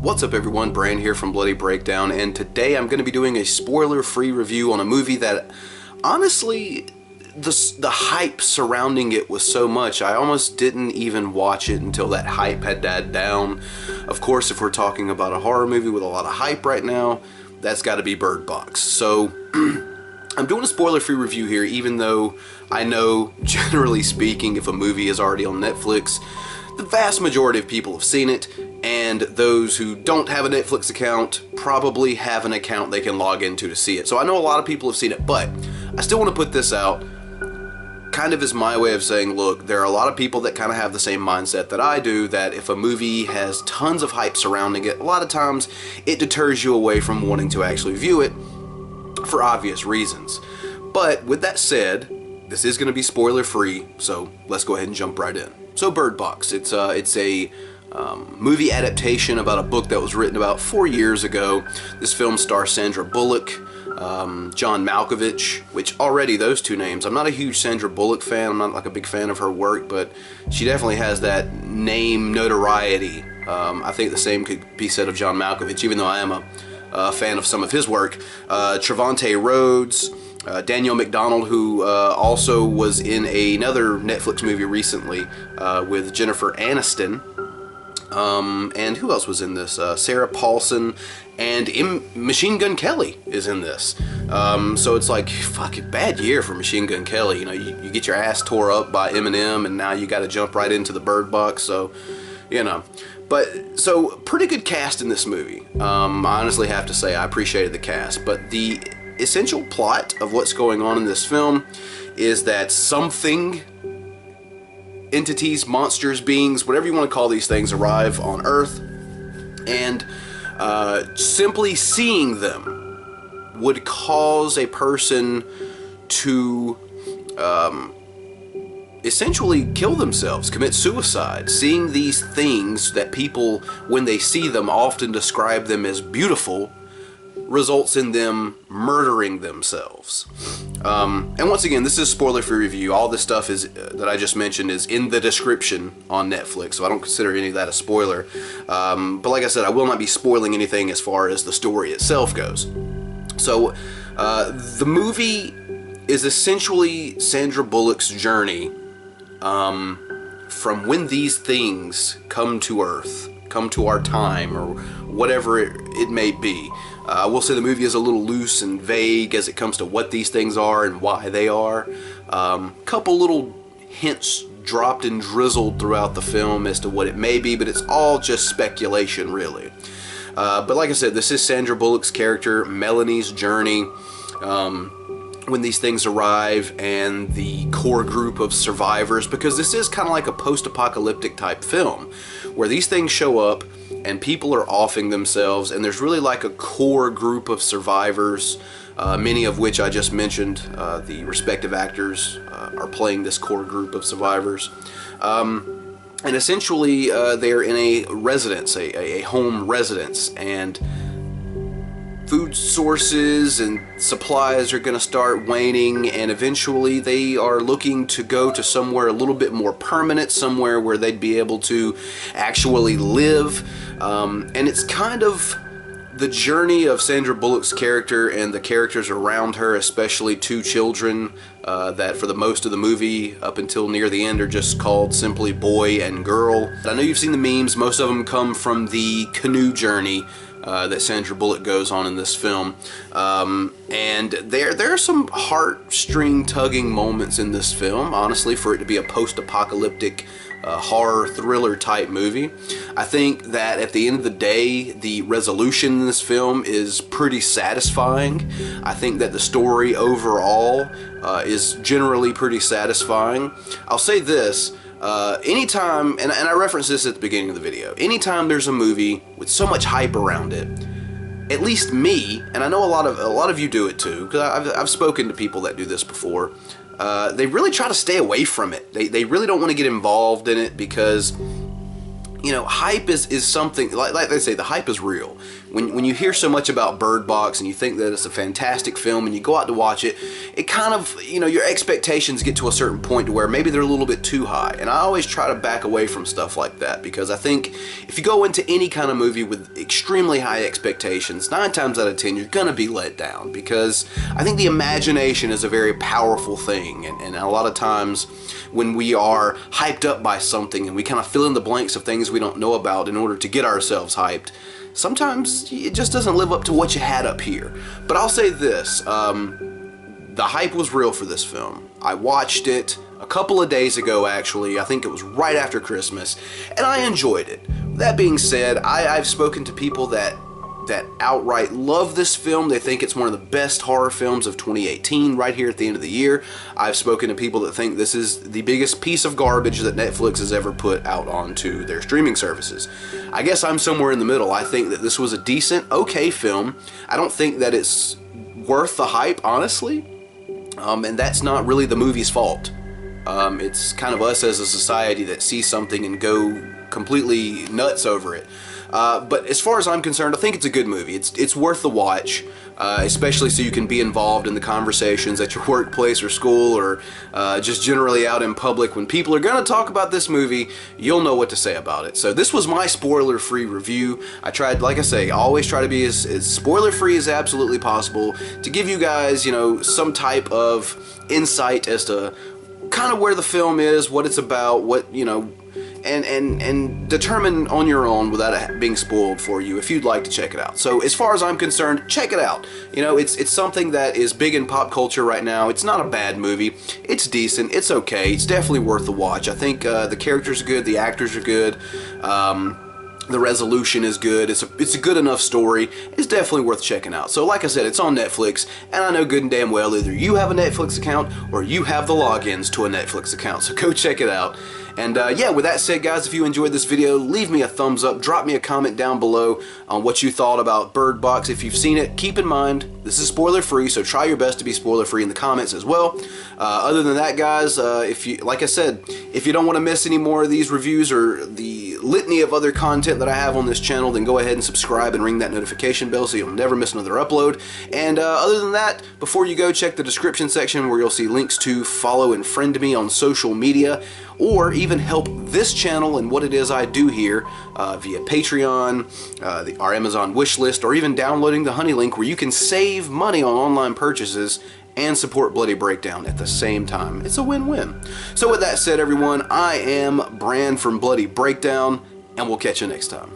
What's up everyone, Brand here from Bloody Breakdown, and today I'm going to be doing a spoiler-free review on a movie that, honestly, the hype surrounding it was so much, I almost didn't even watch it until that hype had died down. Of course, if we're talking about a horror movie with a lot of hype right now, that's got to be Bird Box. So, I'm doing a spoiler-free review here, even though I know, generally speaking, if a movie is already on Netflix, the vast majority of people have seen it, and those who don't have a Netflix account probably have an account they can log into to see it. So I know a lot of people have seen it, but I still want to put this out kind of as my way of saying, look, there are a lot of people that kind of have the same mindset that I do, that if a movie has tons of hype surrounding it, a lot of times it deters you away from wanting to actually view it for obvious reasons. But with that said, this is going to be spoiler free, so let's go ahead and jump right in. So Bird Box, it's a movie adaptation about a book that was written about 4 years ago. This film stars Sandra Bullock, John Malkovich, which already those two names, I'm not a huge Sandra Bullock fan, I'm not like a big fan of her work, but she definitely has that name notoriety. I think the same could be said of John Malkovich, even though I am a fan of some of his work. Trevante Rhodes, Daniel McDonald, who also was in another Netflix movie recently with Jennifer Aniston. And who else was in this? Sarah Paulson, and Machine Gun Kelly is in this. So it's like, fucking bad year for Machine Gun Kelly. You know, you get your ass tore up by Eminem, and now you got to jump right into the Bird Box. So, you know. But, so, pretty good cast in this movie. I honestly have to say, I appreciated the cast. But the essential plot of what's going on in this film is that something, entities, monsters, beings, whatever you want to call these things, arrive on Earth, and simply seeing them would cause a person to essentially kill themselves, commit suicide. Seeing these things that people, when they see them, often describe them as beautiful, results in them murdering themselves. And once again, this is a spoiler-free review. All this stuff is that I just mentioned is in the description on Netflix, so I don't consider any of that a spoiler. But like I said, I will not be spoiling anything as far as the story itself goes. So, the movie is essentially Sandra Bullock's journey from when these things come to Earth, come to our time, or whatever it may be. I will say the movie is a little loose and vague as it comes to what these things are and why they are. Couple little hints dropped and drizzled throughout the film as to what it may be, but it's all just speculation, really. But like I said, this is Sandra Bullock's character, Melanie's journey, when these things arrive, and the core group of survivors, because this is kind of like a post-apocalyptic type film, where these things show up and people are offing themselves, and there's really like a core group of survivors, many of which I just mentioned. The respective actors are playing this core group of survivors. And essentially they're in a residence, a home residence, and food sources and supplies are going to start waning, and eventually they are looking to go to somewhere a little bit more permanent, somewhere where they'd be able to actually live. And it's kind of the journey of Sandra Bullock's character and the characters around her, especially two children that for the most of the movie up until near the end are just called simply boy and girl. I know you've seen the memes. Most of them come from the canoe journey that Sandra Bullock goes on in this film, and there are some heartstring tugging moments in this film, honestly, for it to be a post-apocalyptic horror thriller type movie. I think that at the end of the day, the resolution in this film is pretty satisfying. I think that the story overall is generally pretty satisfying. I'll say this. Anytime, and I referenced this at the beginning of the video, anytime there's a movie with so much hype around it, at least me, and I know a lot of you do it too, because I've spoken to people that do this before, they really try to stay away from it. They really don't want to get involved in it because, you know, hype is something, like they say, the hype is real. when you hear so much about Bird Box and you think that it's a fantastic film and you go out to watch it, it kind of, you know, your expectations get to a certain point to where maybe they're a little bit too high. And I always try to back away from stuff like that, because I think if you go into any kind of movie with extremely high expectations, 9 times out of 10 you're gonna be let down, because I think the imagination is a very powerful thing, and a lot of times when we are hyped up by something and we kind of fill in the blanks of things we don't know about in order to get ourselves hyped, sometimes it just doesn't live up to what you had up here. But I'll say this, the hype was real for this film. I watched it a couple of days ago, actually. I think it was right after Christmas, and I enjoyed it. That being said, I've spoken to people that outright love this film. They think it's one of the best horror films of 2018 right here at the end of the year. I've spoken to people that think this is the biggest piece of garbage that Netflix has ever put out onto their streaming services. I guess I'm somewhere in the middle. I think that this was a decent, okay film. I don't think that it's worth the hype, honestly, and that's not really the movie's fault. It's kind of us as a society that sees something and go completely nuts over it. But as far as I'm concerned, I think it's a good movie. It's worth the watch, especially so you can be involved in the conversations at your workplace or school, or just generally out in public. When people are going to talk about this movie, you'll know what to say about it. So this was my spoiler-free review. I tried, like I say, I always try to be as spoiler-free as absolutely possible to give you guys, you know, some type of insight as to kind of where the film is, what it's about, what, you know, and determine on your own without it being spoiled for you if you'd like to check it out. So as far as I'm concerned, check it out. You know, it's something that is big in pop culture right now. It's not a bad movie. It's decent. It's okay. It's definitely worth the watch. I think the characters are good. The actors are good. The resolution is good. It's a good enough story. It's definitely worth checking out. So like I said, it's on Netflix, and I know good and damn well either you have a Netflix account or you have the logins to a Netflix account. So go check it out. And yeah, with that said, guys, if you enjoyed this video, leave me a thumbs up, drop me a comment down below on what you thought about Bird Box. If you've seen it, keep in mind, this is spoiler free, so try your best to be spoiler free in the comments as well. Other than that, guys, like I said, if you don't want to miss any more of these reviews or the litany of other content that I have on this channel, then go ahead and subscribe and ring that notification bell so you'll never miss another upload. And other than that, before you go, check the description section where you'll see links to follow and friend me on social media, or even help this channel and what it is I do here via Patreon, our Amazon wish list, or even downloading the Honey link where you can save money on online purchases and support Bloody Breakdown at the same time. It's a win-win. So with that said, everyone, I am Bran from Bloody Breakdown, and we'll catch you next time.